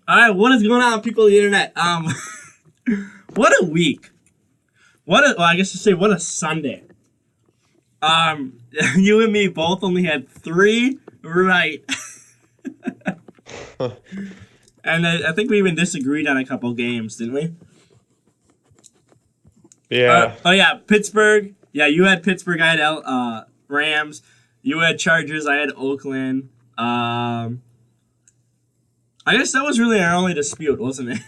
All right, what is going on, people on the internet? What a week. Well, I guess to say what a Sunday. You and me both only had 3 right. And I think we even disagreed on a couple games, didn't we? Yeah. Oh yeah, Pittsburgh. Yeah, you had Pittsburgh. I had Rams. You had Chargers. I had Oakland. I guess that was really our only dispute, wasn't it?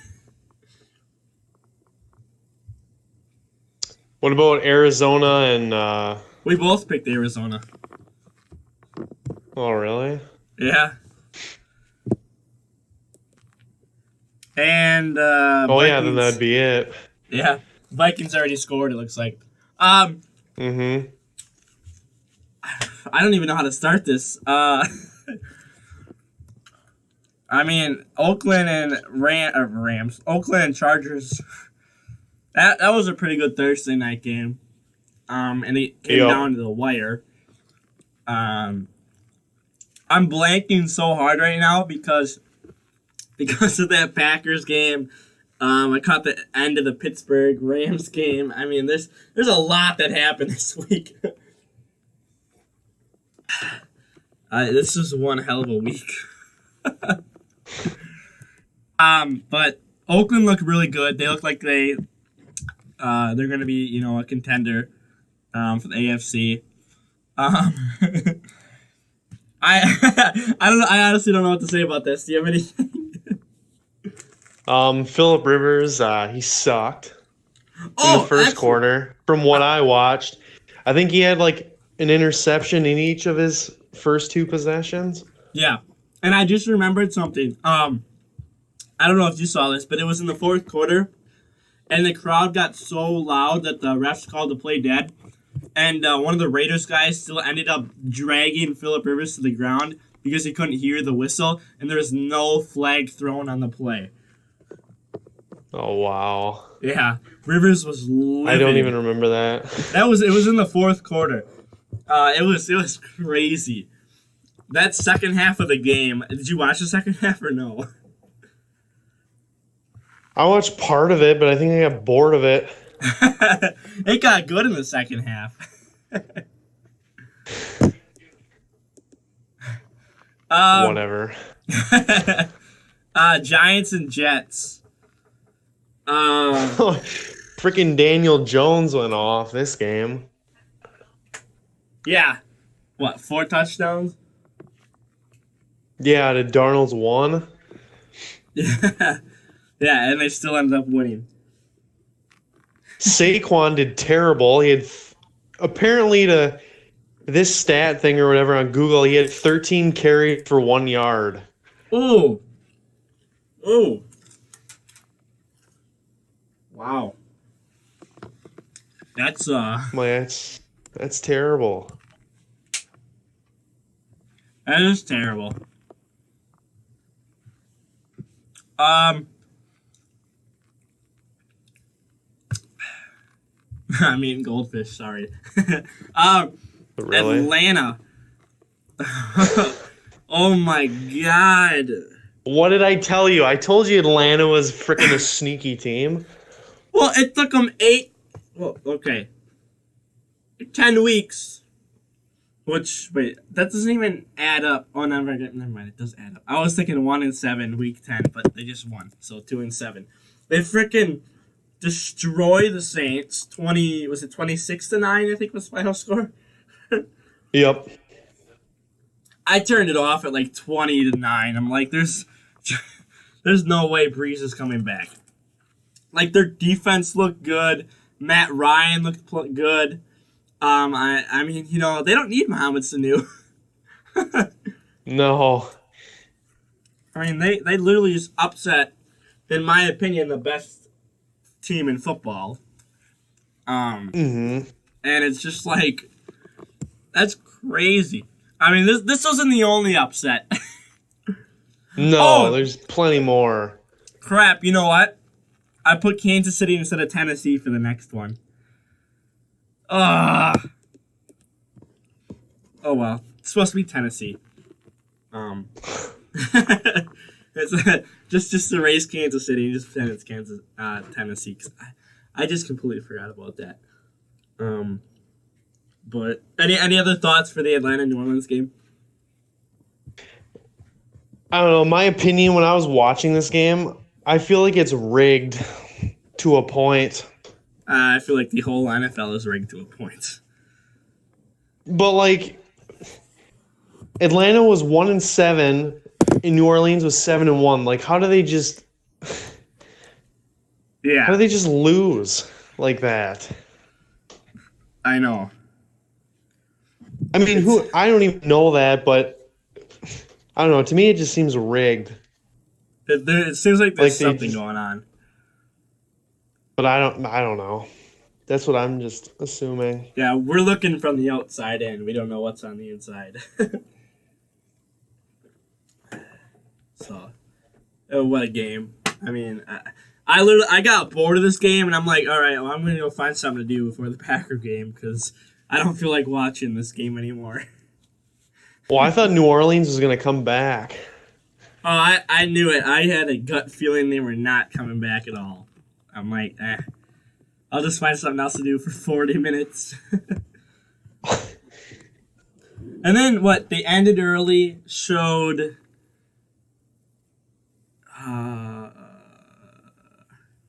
What about Arizona and We both picked Arizona. oh really? Yeah. And Oh Vikings, yeah, then that'd be it. yeah. Vikings already scored, it looks like. Mm-hmm. I don't even know how to start this. I mean, Oakland and Rams. Oakland and Chargers. That was a pretty good Thursday night game. And it came down to the wire. I'm blanking so hard right now because of that Packers game. I caught the end of the Pittsburgh Rams game. I mean, there's a lot that happened this week. This is one hell of a week. But Oakland looked really good. They look like they're going to be, a contender for the AFC. I don't know. I honestly don't know what to say about this. Do you have anything? Phillip Rivers, he sucked in the first quarter. From what I watched, I think he had like an interception in each of his first 2 possessions. Yeah, and I just remembered something. I don't know if you saw this, but it was in the fourth quarter, and the crowd got so loud that the refs called the play dead, and one of the Raiders guys still ended up dragging Phillip Rivers to the ground because he couldn't hear the whistle, and there was no flag thrown on the play. Oh wow! Yeah, Rivers was livid. I don't even remember that. It was in the fourth quarter. It was crazy. That second half of the game. Did you watch the second half or no? I watched part of it, but I think I got bored of it. It got good in the second half. Whatever. Giants and Jets. Freaking Daniel Jones went off this game. Yeah. What, 4 touchdowns? Yeah, the Darnold's 1. Yeah. Yeah, and they still ended up winning. Saquon did terrible. He had apparently to this stat thing or whatever on Google, he had 13 carries for 1 yard. Ooh. Wow. That's That's terrible. That is terrible. I'm eating goldfish, sorry. Really? Atlanta. Oh my god. What did I tell you? I told you Atlanta was freaking a sneaky team. Well, it took them 10 weeks. Which, wait, that doesn't even add up. Oh, never mind, it does add up. I was thinking 1-7, week 10, but they just won. So 2-7. They freaking destroy the Saints. 26-9, I think was final score? Yep. I turned it off at like 20-9. I'm like, there's no way Breeze is coming back. Like, their defense looked good. Matt Ryan looked good. I mean, they don't need Mohamed Sanu. No. I mean, they literally just upset, in my opinion, the best team in football. Mm-hmm. And it's just like, that's crazy. I mean, this wasn't the only upset. No, there's plenty more. Crap, you know what? I put Kansas City instead of Tennessee for the next one. Oh well, it's supposed to be Tennessee. It's just erase Kansas City and just pretend it's Tennessee. 'Cause I just completely forgot about that. But any other thoughts for the Atlanta New Orleans game? I don't know. My opinion when I was watching this game, I feel like it's rigged to a point. I feel like the whole NFL is rigged to a point. But like, Atlanta was 1-7, and New Orleans was 7-1. Like, how do they just? Yeah. How do they just lose like that? I know. I mean, I don't even know that, but I don't know. To me, it just seems rigged. It seems like there's something going on. But I don't know. That's what I'm just assuming. Yeah, we're looking from the outside in. We don't know what's on the inside. So, what a game! I mean, I got bored of this game, and I'm like, all right, well, I'm gonna go find something to do before the Packer game because I don't feel like watching this game anymore. Well, I thought New Orleans was gonna come back. Oh, I knew it. I had a gut feeling they were not coming back at all. I'm like, I'll just find something else to do for 40 minutes. And then what? They ended early, showed.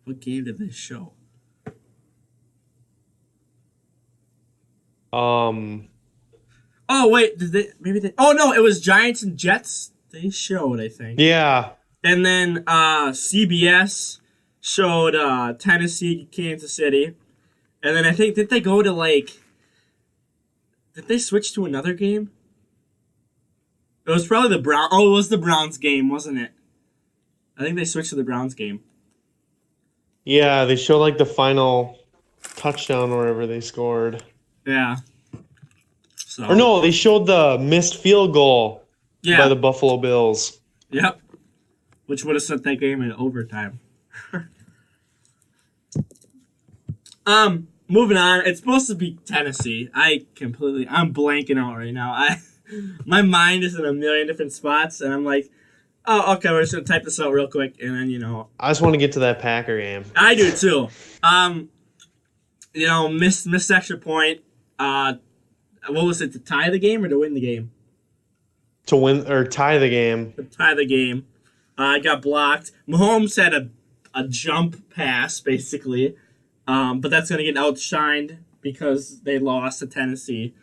What game did they show? Oh wait, did they? Maybe they. Oh no, it was Giants and Jets. They showed, I think. Yeah. And then CBS showed Tennessee, Kansas City, and then I think did they go to like? Did they switch to another game? It was probably the Brown. Oh, it was the Browns game, wasn't it? I think they switched to the Browns game. Yeah, they showed like the final touchdown wherever they scored. Yeah. So. Or no, they showed the missed field goal by the Buffalo Bills. Yep. Which would have sent that game in overtime. Moving on. It's supposed to be Tennessee. I'm blanking out right now. My mind is in a million different spots, and I'm like, oh, okay, we're just gonna type this out real quick, and then I just want to get to that Packer game. I do too. Missed extra point. What was it, to tie the game or to win the game? To win or tie the game. To tie the game. I got blocked. Mahomes had a jump pass, basically. But that's going to get outshined because they lost to Tennessee.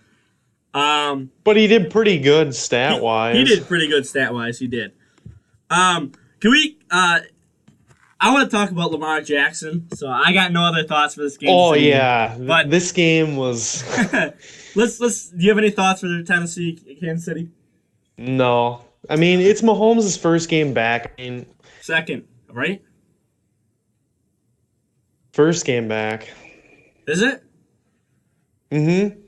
But he did pretty good stat-wise. He did pretty good stat-wise. He did. Can we... I want to talk about Lamar Jackson, so I got no other thoughts for this game. Oh, yeah. But this game was... let's. Do you have any thoughts for Tennessee, Kansas City? No. I mean, it's Mahomes' first game back. I mean, second, right? First game back. Is it? Mm-hmm.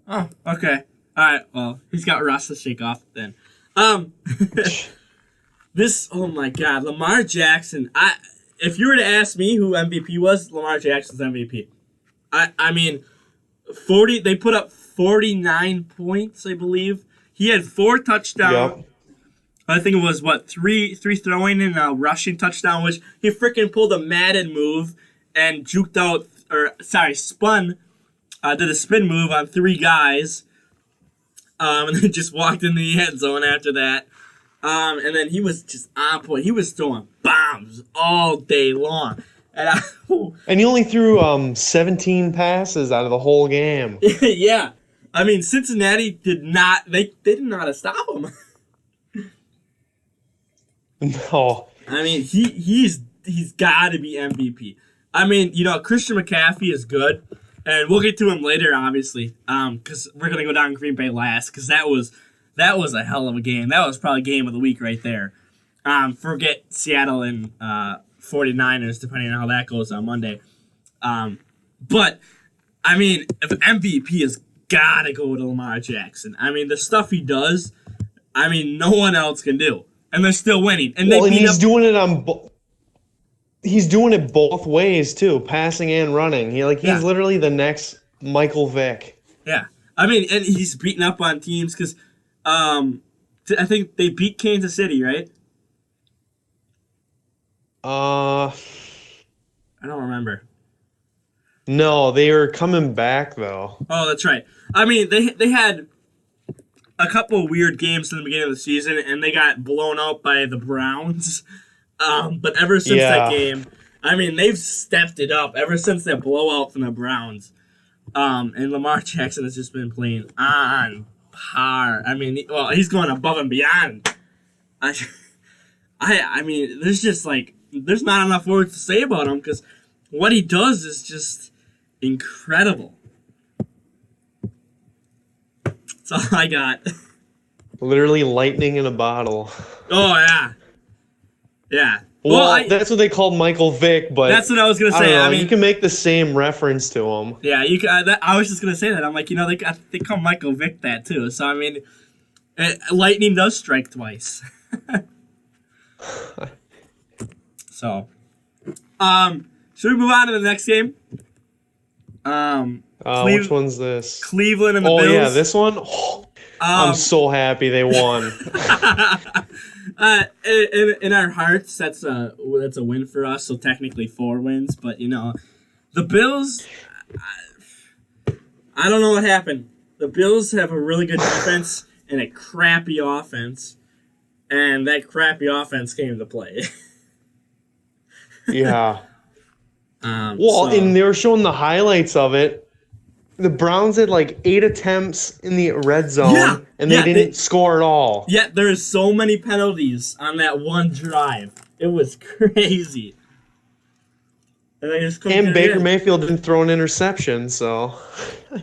Oh, okay. All right. Well, he's got Russ to shake off then. Oh my God, Lamar Jackson. If you were to ask me who MVP was, Lamar Jackson's MVP. I mean, 40. They put up 49 points, I believe. He had 4 touchdowns. Yep. I think it was three throwing and a rushing touchdown, which he freaking pulled a Madden move and spun, did a spin move on 3 guys, and then just walked in the end zone after that. And then he was just on point. He was throwing bombs all day long. And he only threw 17 passes out of the whole game. Yeah. I mean, Cincinnati did not know how to stop him. No. I mean, he's got to be MVP. I mean, Christian McCaffrey is good, and we'll get to him later, obviously, because we're going to go down Green Bay last, because that was a hell of a game. That was probably game of the week right there. Forget Seattle and 49ers, depending on how that goes on Monday. But, I mean, if MVP has got to go to Lamar Jackson. I mean, the stuff he does, I mean, no one else can do. And they're still winning. And he's doing it on he's doing it both ways, too, passing and running. He's literally the next Michael Vick. Yeah. I mean, and he's beating up on teams because I think they beat Kansas City, right? Uh, I don't remember. no, they were coming back though. Oh, that's right. I mean, they had a couple of weird games in the beginning of the season, and they got blown out by the Browns. But ever since that game, I mean, they've stepped it up. Ever since that blowout from the Browns, and Lamar Jackson has just been playing on par. I mean, well, he's going above and beyond. I mean, there's not enough words to say about him because what he does is just incredible. That's all I got. Literally lightning in a bottle. Oh, yeah. Yeah. Well, that's what they called Michael Vick, but that's what I was gonna say. I mean, you can make the same reference to him. Yeah, you can. I was just gonna say that. I'm like, they call Michael Vick that too. So I mean, lightning does strike twice. So, should we move on to the next game? Which one's this? Cleveland and the Bills. Oh yeah, this one. I'm so happy they won. In our hearts, that's a win for us. So technically 4 wins, but the Bills. I don't know what happened. The Bills have a really good defense and a crappy offense, and that crappy offense came into play. Yeah. And they were showing the highlights of it. The Browns had like 8 attempts in the red zone, and they didn't score at all. Yet there's so many penalties on that one drive. It was crazy. And Baker Mayfield didn't throw an interception, so.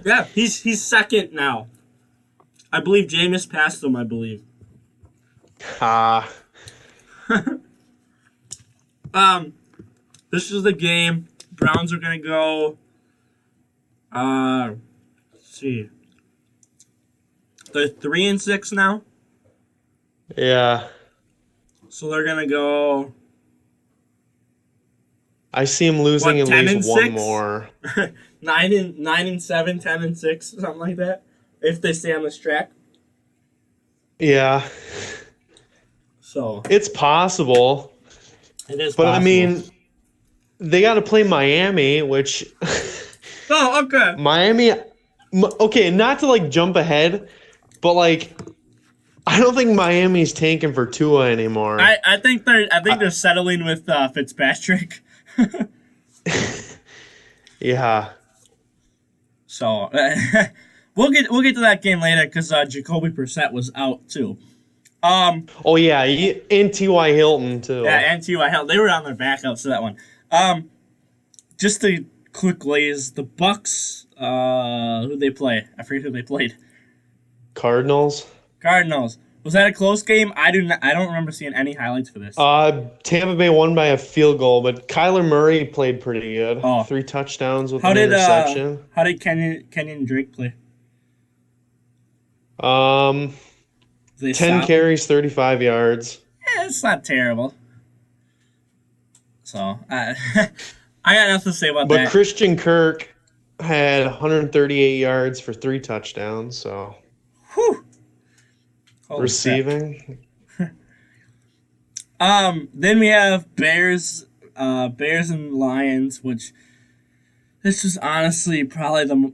Yeah, he's second now. I believe Jameis passed him, I believe. This is the game. Browns are going to go... let's see. They're 3-6 now. Yeah. So they're gonna go. I see them losing at least one more. 9-7, 10-6, something like that. If they stay on this track. Yeah. So it's possible. It is. But possible. I mean, they got to play Miami, which. Oh, okay. Miami, okay, not to like jump ahead, but like, I don't think Miami's tanking for Tua anymore. I think they're settling with Fitzpatrick. Yeah. So we'll get to that game later because Jacoby Brissett was out too. Oh yeah, and T.Y. Hilton too. Yeah, and T.Y. Hilton. They were on their backups for that one. Just to quickly, is the Bucks? Who they play? I forget who they played. Cardinals. Was that a close game? I don't remember seeing any highlights for this. Tampa Bay won by a field goal, but Kyler Murray played pretty good. 3 touchdowns with an interception. How did Kenyon Drake play? 10 carries, 35 yards. Yeah, it's not terrible. So I got nothing to say about that. But Christian Kirk had 138 yards for 3 touchdowns. So. Whew. Receiving. Then we have Bears and Lions, which this is honestly probably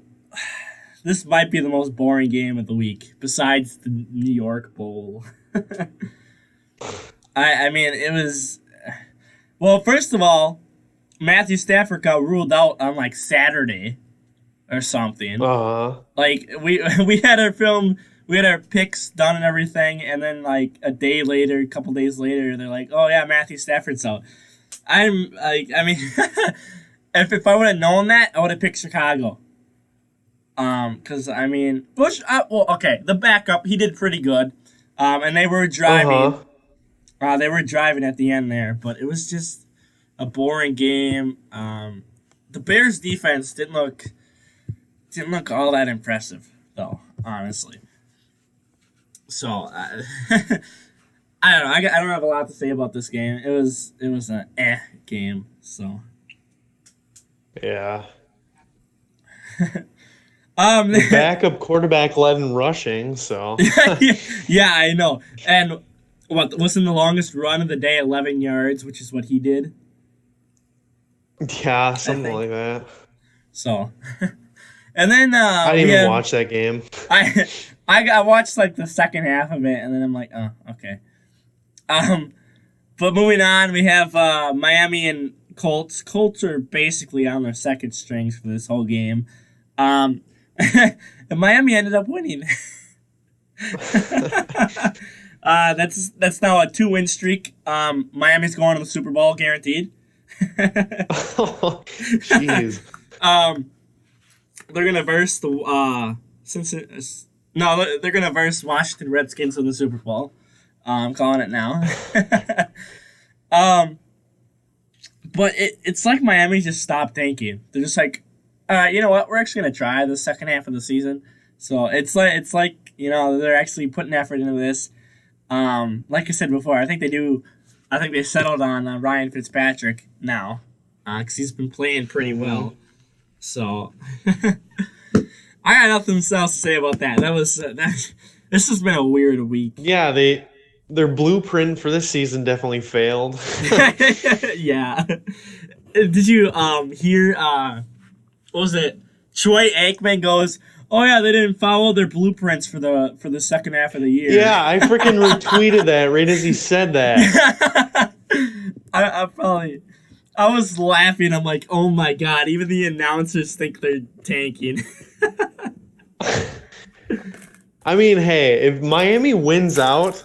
this might be the most boring game of the week besides the New York Bowl. I mean, it was. Well, first of all, Matthew Stafford got ruled out on like Saturday or something. Like we had our film. We had our picks done and everything, and then like a couple days later, they're like, "Oh yeah, Matthew Stafford's out." I'm like, I mean, if I would have known that, I would have picked Chicago. Because I mean, the backup, he did pretty good. And they were driving. They were driving at the end there, but it was just a boring game. The Bears' defense didn't look all that impressive, though, honestly. So I don't know. I don't have a lot to say about this game. It was an game. So yeah. The backup quarterback led in rushing. So yeah, I know. And wasn't the longest run of the day 11 yards, which is what he did. Yeah, something like that. So, and then I didn't even watch that game. I watched like the second half of it, and then I'm like, oh, okay. But moving on, we have Miami and Colts. Colts are basically on their second strings for this whole game. And Miami ended up winning. That's now a 2-win streak. Miami's going to the Super Bowl, guaranteed. Oh, jeez. They're gonna verse the they're gonna verse Washington Redskins in the Super Bowl. I'm calling it now. But it's like Miami just stopped thinking. They're just like, you know what? We're actually gonna try the second half of the season. So it's like they're actually putting effort into this. Like I said before, I think they settled on Ryan Fitzpatrick now, because he's been playing pretty well. So I got nothing else to say about that. This has been a weird week. Yeah, their blueprint for this season definitely failed. Yeah. Did you hear? What was it? Troy Aikman goes, "Oh yeah, they didn't follow their blueprints for the second half of the year." Yeah, I freaking retweeted that right as he said that. I was laughing. I'm like, oh my god, even the announcers think they're tanking. I mean, hey, if Miami wins out,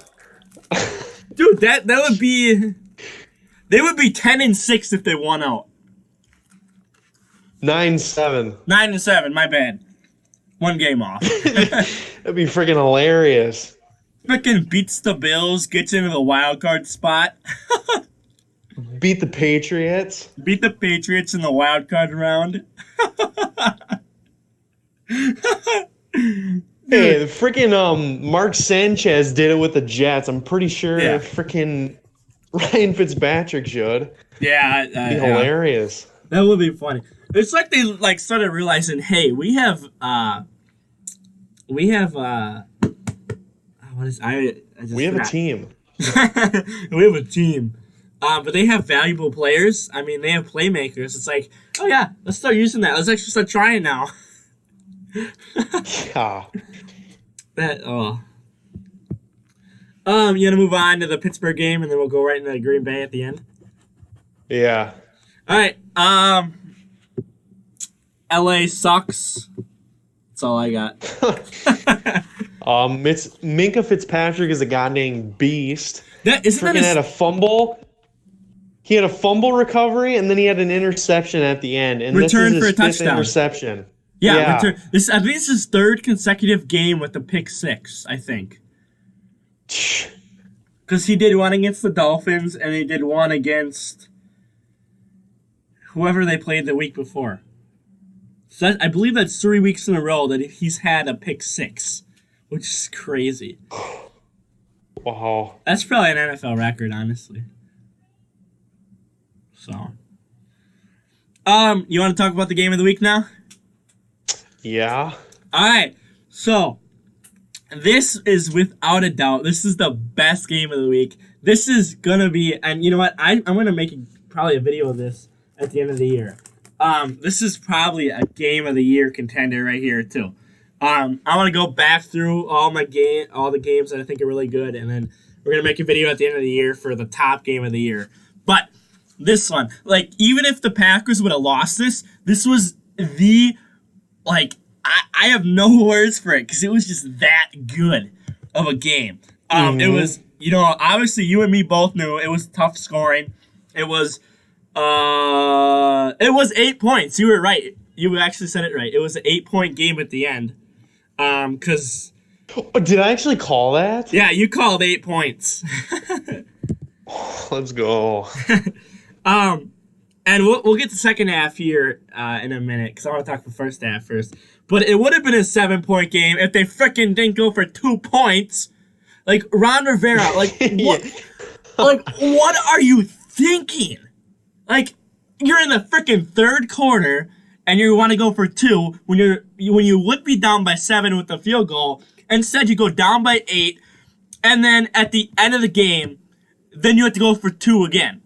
dude, that would be, they would be 10-6 if they won out. 9-7. 9-7. My bad. One game off. That'd be freaking hilarious. Freaking beats the Bills, gets into the wild card spot. Beat the Patriots. Beat the Patriots in the wild card round. Hey, the freaking Mark Sanchez did it with the Jets. I'm pretty sure freaking Ryan Fitzpatrick should. Yeah, be hilarious. That would be funny. It's like they started realizing, hey, we have we have a team. We have a team. But they have valuable players. I mean, they have playmakers. It's like, oh yeah, let's start using that. Let's actually start trying now. Yeah. You gonna move on to the Pittsburgh game, and then we'll go right into Green Bay at the end. Yeah. All right. LA sucks. That's all I got. Minka Fitzpatrick is a goddamn beast. Freaking had a fumble. He had a fumble recovery, and then he had an interception at the end. And return this is his for a fifth touchdown. Interception. Yeah. Return. I think this is his third consecutive game with the pick six, I think. Because he did one against the Dolphins, and he did one against whoever they played the week before. So I believe that's 3 weeks in a row that he's had a pick six, which is crazy. Wow. That's probably an NFL record, honestly. So, you want to talk about the game of the week now? Yeah. All right. So, this is without a doubt, this is the best game of the week. This is gonna be, and you know what? I'm gonna make probably a video of this at the end of the year. This is probably a game of the year contender right here too. I want to go back through all the games that I think are really good, and then we're gonna make a video at the end of the year for the top game of the year. But this one, like, even if the Packers would have lost this was the, like, I have no words for it because it was just that good of a game. It was, obviously you and me both knew it was tough scoring. It was 8 points. You were right. You actually said it right. It was an 8-point game at the end. Because did I actually call that? Yeah, you called 8 points. Let's go. And we'll get to the second half here in a minute because I want to talk the first half first. But it would have been a 7-point game if they frickin' didn't go for 2 points. Like, Ron Rivera, like, what? Like, what are you thinking? Like, you're in the frickin' third quarter and you want to go for 2 when you would be down by 7 with the field goal. Instead, you go down by 8, and then at the end of the game, then you have to go for 2 again.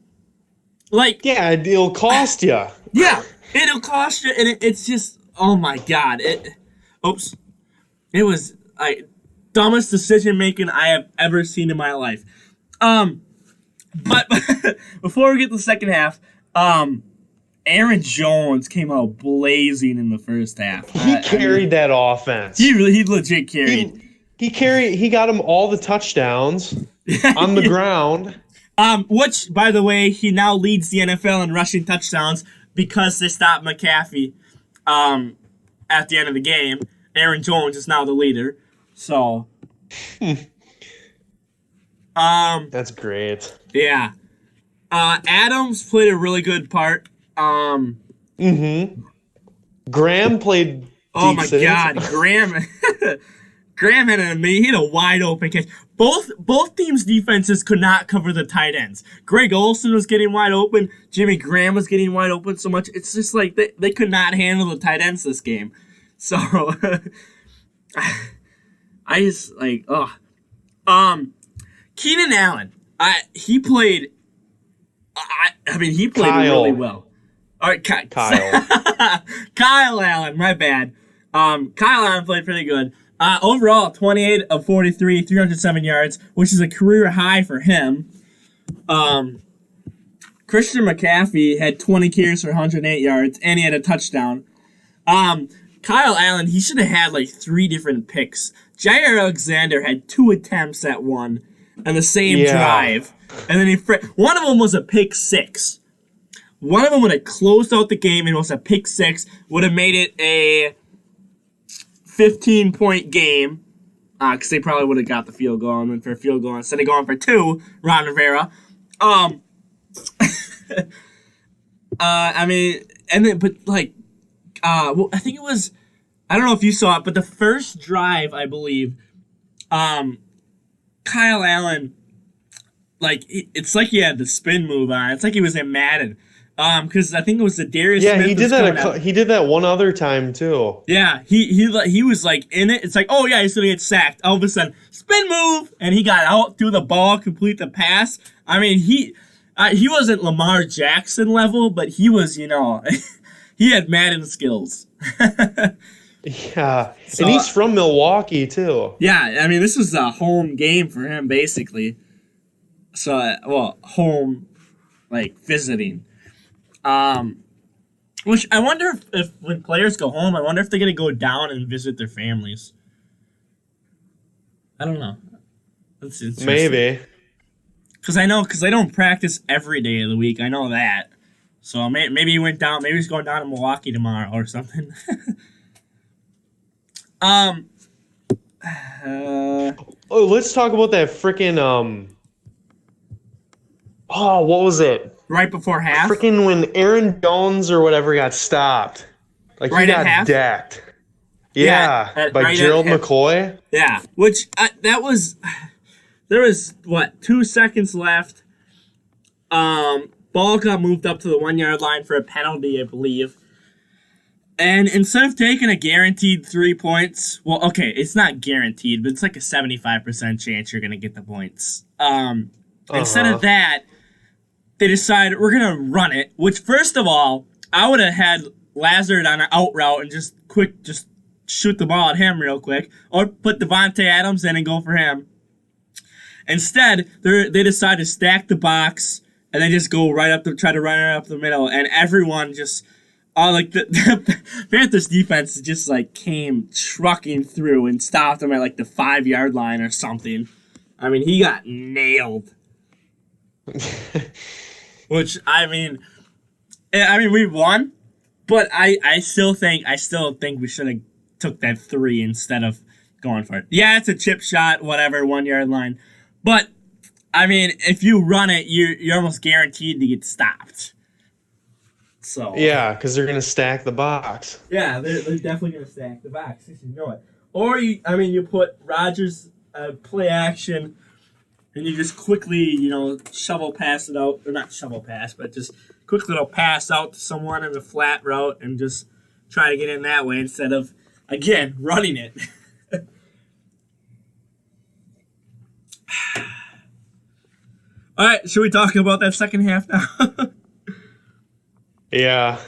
Like, yeah, it'll cost you. Yeah, it'll cost you, and it's just, oh my god, it was dumbest decision making I have ever seen in my life. But before we get to the second half, Aaron Jones came out blazing in the first half. He carried that offense. He legit carried. He got him all the touchdowns on the ground. Which, by the way, he now leads the NFL in rushing touchdowns because they stopped McAfee at the end of the game. Aaron Jones is now the leader. So that's great. Yeah. Adams played a really good part. Graham played Oh my decent. god, Graham had he had a wide open catch. Both teams' defenses could not cover the tight ends. Greg Olsen was getting wide open. Jimmy Graham was getting wide open so much. It's just like they could not handle the tight ends this game. So I just like Keenan Allen. He played really well. All right, Kyle. Kyle Allen, my bad. Kyle Allen played pretty good. Overall, 28 of 43, 307 yards, which is a career high for him. Christian McCaffrey had 20 carries for 108 yards, and he had a touchdown. Kyle Allen, he should have had like 3 different picks. Jair Alexander had 2 attempts at one on the same drive. And then one of them was a pick 6. One of them would have closed out the game and it was a pick 6. Would have made it a 15-point game. Because they probably would have got the field goal and went for a field goal instead of going for 2, Ron Rivera. I mean, and then, but like, well, I think it was, I don't know if you saw it, but the first drive, I believe, Kyle Allen, like, it's like he had the spin move on. It's like he was in Madden. Because I think it was the Darius Smith. He did that. He did that one other time too. Yeah, he was like in it. It's like, oh yeah, he's gonna get sacked. All of a sudden, spin move, and he got out, threw the ball, complete the pass. I mean, he wasn't Lamar Jackson level, but he was, he had Madden skills. Yeah, so, and he's from Milwaukee too. Yeah, I mean, this was a home game for him basically. So, home, like visiting. Which I wonder if when players go home, I wonder if they're gonna go down and visit their families. I don't know. That's interesting. Maybe. Because I don't practice every day of the week. I know that. So maybe he went down. Maybe he's going down to Milwaukee tomorrow or something. Let's talk about that freaking what was it? Right before half? Freaking when Aaron Jones or whatever got stopped. Like, right he got decked. Yeah, by Gerald McCoy. Yeah, which, there was, 2 seconds left. Ball got moved up to the 1-yard line for a penalty, I believe. And instead of taking a guaranteed 3 points, well, okay, it's not guaranteed, but it's like a 75% chance you're going to get the points. Instead of that, they decided we're going to run it, which, first of all, I would have had Lazard on an out route and just shoot the ball at him real quick, or put Devontae Adams in and go for him. Instead, they decide to stack the box, and they just go right up try to run it up the middle, and everyone just, the Panthers defense just, like, came trucking through and stopped him at, like, the 5-yard line or something. I mean, he got nailed. Which, I mean, we won, but I still think we should have took that 3 instead of going for it. Yeah, it's a chip shot, whatever, 1-yard line. But, I mean, if you run it, you're almost guaranteed to get stopped. So yeah, because they're going to stack the box. Yeah, they're definitely going to stack the box, you know it. Or, you put Rodgers play action, and you just quickly, shovel pass it out. Or not shovel pass, but just quick little pass out to someone in the flat route and just try to get in that way instead of, again, running it. All right, should we talk about that second half now? Yeah.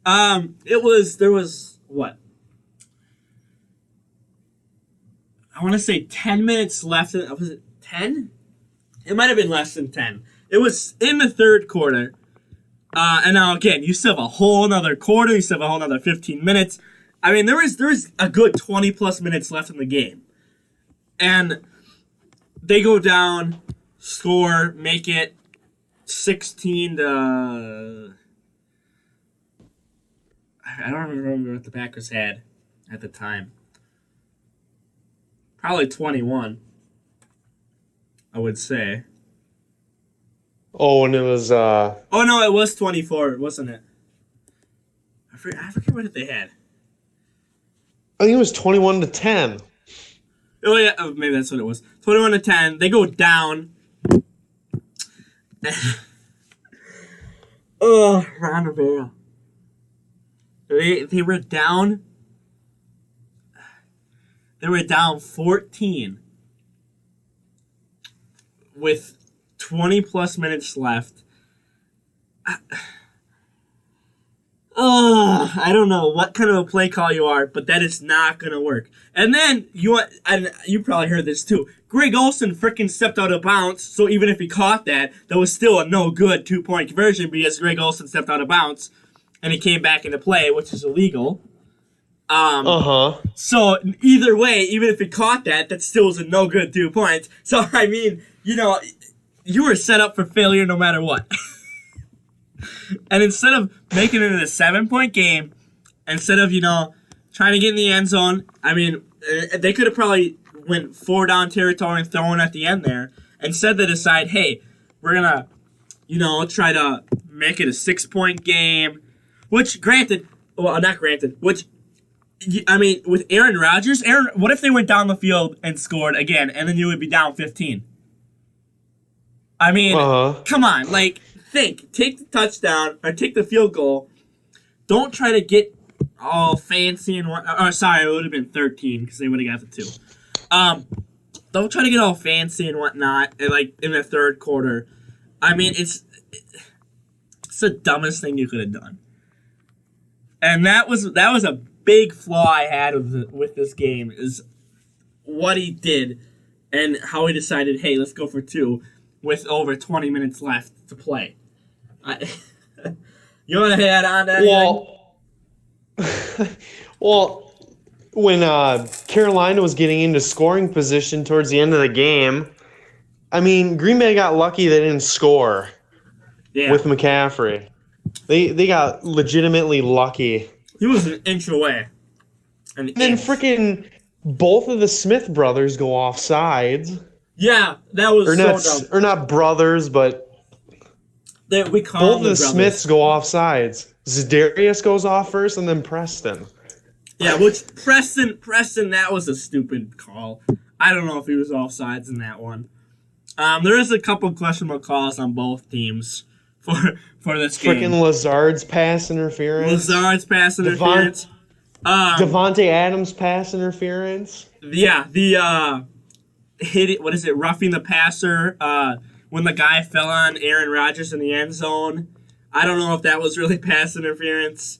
There was what? I want to say 10 minutes left. Was it 10? It might have been less than 10. It was in the third quarter. And now again, you still have a whole another quarter. You still have a whole another 15 minutes. I mean, there was a good 20 plus minutes left in the game. And they go down, score, make it 16 to... I don't remember what the Packers had at the time. Probably 21, I would say. Oh, and it was... Oh, no, it was 24, wasn't it? I forget what they had. I think it was 21-10. Oh, yeah, maybe that's what it was. 21-10. They go down. Oh, Ron Rivera. They were down. They were down 14 with 20 plus minutes left. I don't know what kind of a play call you are, but that is not going to work. And then, and you probably heard this too, Greg Olsen freaking stepped out of bounds, so even if he caught that, that was still a no good 2-point conversion because Greg Olsen stepped out of bounds and he came back into play, which is illegal. So either way, even if he caught that, that still was a no good 2 points. So, I mean, you were set up for failure no matter what. And instead of making it a 7-point game, instead of, trying to get in the end zone, I mean, they could have probably went 4-down territory and thrown at the end there. Instead, they decide, hey, we're going to, try to make it a 6-point game. Which, I mean, with Aaron Rodgers, what if they went down the field and scored again, and then you would be down 15? I mean, come on, take the touchdown, or take the field goal. Don't try to get all fancy and sorry, it would have been 13 because they would have got the 2. Don't try to get all fancy and whatnot, in the third quarter. I mean, it's the dumbest thing you could have done. And that was a big flaw I had with this game, is what he did and how he decided, hey, let's go for 2 with over 20 minutes left to play. You want to add on that? Well, when Carolina was getting into scoring position towards the end of the game, I mean, Green Bay got lucky they didn't score with McCaffrey. They got legitimately lucky. He was an inch away. And then freaking both of the Smith brothers go off sides. Yeah, that was dumb. Or not brothers, but we call both of the Smiths go off sides. Za'Darius goes off first, and then Preston. Yeah, which Preston, that was a stupid call. I don't know if he was off sides in that one. There is a couple questionable calls on both teams for this game. Freaking Lazard's pass interference. Devontae Adams pass interference. Yeah, the roughing the passer when the guy fell on Aaron Rodgers in the end zone. I don't know if that was really pass interference.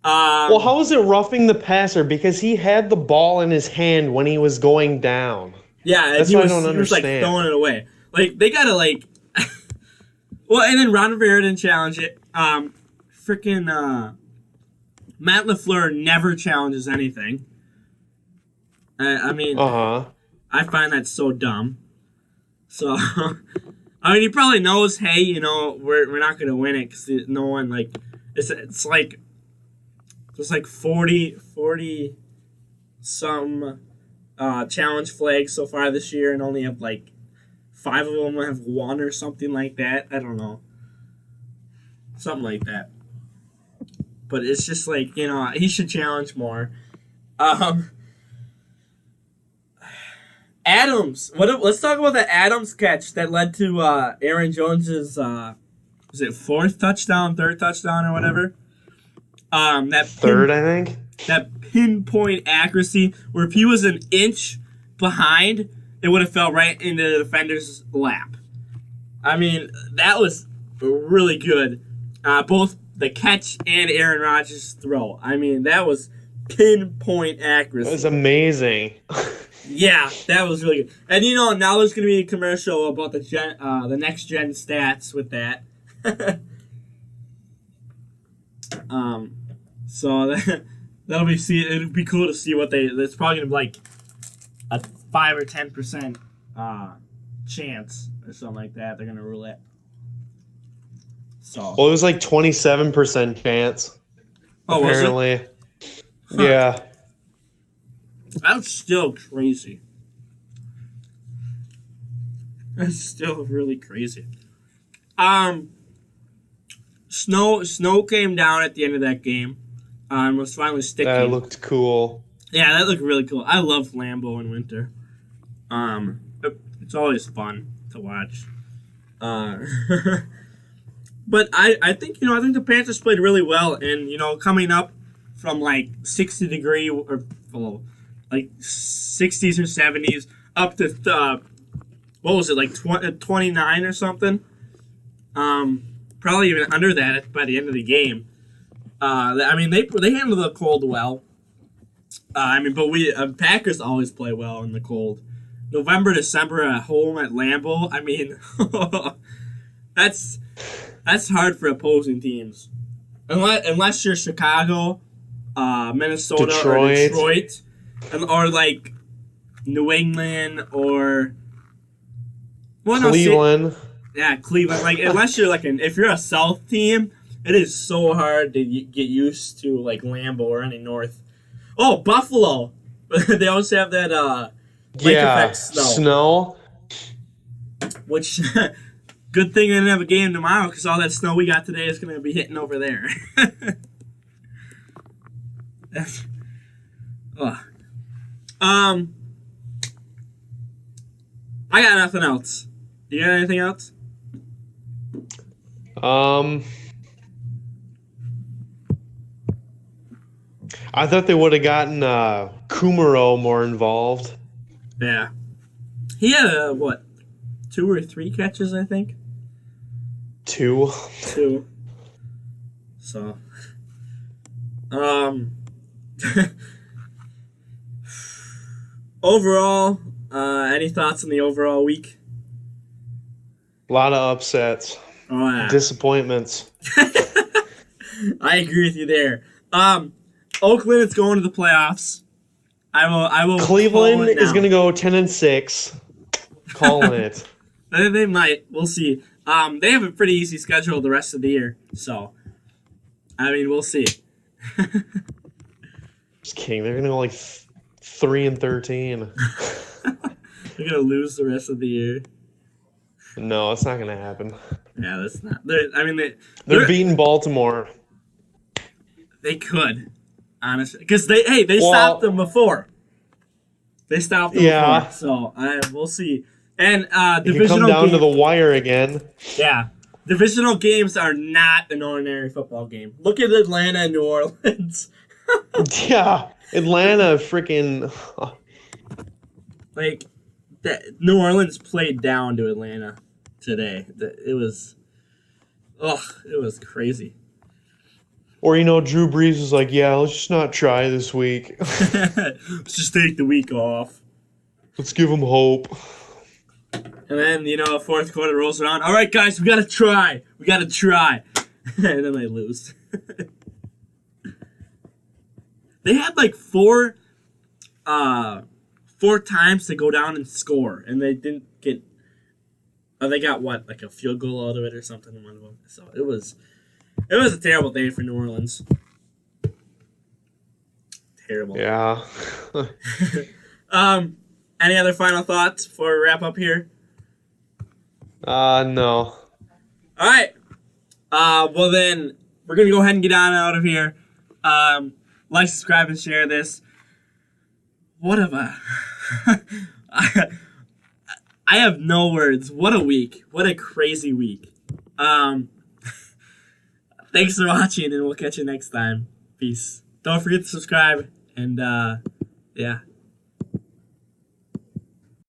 Well, how was it roughing the passer? Because he had the ball in his hand when he was going down. Yeah, that's what I don't understand. He was throwing it away. They gotta well, and then Ron Rivera didn't challenge it. Matt LaFleur never challenges anything. I mean, I find that so dumb. So, I mean, he probably knows, hey, we're not going to win it because no one, it's like 40 some challenge flags so far this year, and only have 5 of them have won or something like that. I don't know. Something like that. But it's just he should challenge more. Adams. Let's talk about the Adams catch that led to Aaron Jones's was it third touchdown or whatever? I think. That pinpoint accuracy where if he was an inch behind, it would have fell right into the defender's lap. I mean, that was really good. both the catch and Aaron Rodgers' throw. I mean, that was pinpoint accuracy. It was amazing. Yeah, that was really good. And now there's gonna be a commercial about the next gen stats with that. So that'll be it'll be cool to see what it's probably gonna be like a 5 or 10% chance or something like that. They're gonna rule it. So well, it was like 27% chance. Oh, apparently. Was it? Huh. Yeah. That's still crazy. That's still really crazy. Snow came down at the end of that game. Was finally sticky. That looked cool. Yeah, that looked really cool. I love Lambeau in winter. It's always fun to watch. But I think the Panthers played really well, and coming up from like 60 degree or like 60s or 70s up to what was it, like 29 or something? Probably even under that by the end of the game. I mean, they handled the cold well. But we Packers always play well in the cold. November, December at home at Lambeau. I mean, that's hard for opposing teams, unless you're Chicago, Minnesota, or Detroit, or like New England or Cleveland. Yeah, Cleveland. Like unless you're if you're a South team, it is so hard to get used to like Lambeau or any North. Oh, Buffalo. They always have that lake effect snow. Which good thing they didn't have a game tomorrow because all that snow we got today is going to be hitting over there. I got nothing else. You got anything else? I thought they would have gotten Kumaro more involved. Yeah. He had, 2 or 3 catches, I think? 2. So, overall, any thoughts on the overall week? A lot of upsets. Oh, yeah. Disappointments. I agree with you there. Oakland is going to the playoffs. I will. Cleveland is going to go 10-6. Calling it. They might. We'll see. They have a pretty easy schedule the rest of the year, so we'll see. Just kidding. They're going to go like 3-13. They're going to lose the rest of the year. No, it's not going to happen. Yeah, that's not. They're beating Baltimore. They could, honestly, because they stopped them before. They stopped them before, so we'll see. And divisional come down to the wire again. Yeah, divisional games are not an ordinary football game. Look at Atlanta and New Orleans. Yeah, Atlanta freaking New Orleans played down to Atlanta today. It was crazy. Or Drew Brees was like, "Yeah, let's just not try this week. Let's just take the week off. Let's give them hope." And then fourth quarter rolls around. All right, guys, we gotta try. And then they lose. They had like four times to go down and score, and they didn't get. Oh, they got like a field goal out of it or something. One of them. So it was a terrible day for New Orleans. Terrible. Yeah. Any other final thoughts before we wrap up here? No. All right. Well then, we're gonna go ahead and get on out of here. Like, subscribe, and share this. What a I have no words. What a week. What a crazy week. Thanks for watching, and we'll catch you next time. Peace. Don't forget to subscribe, and yeah.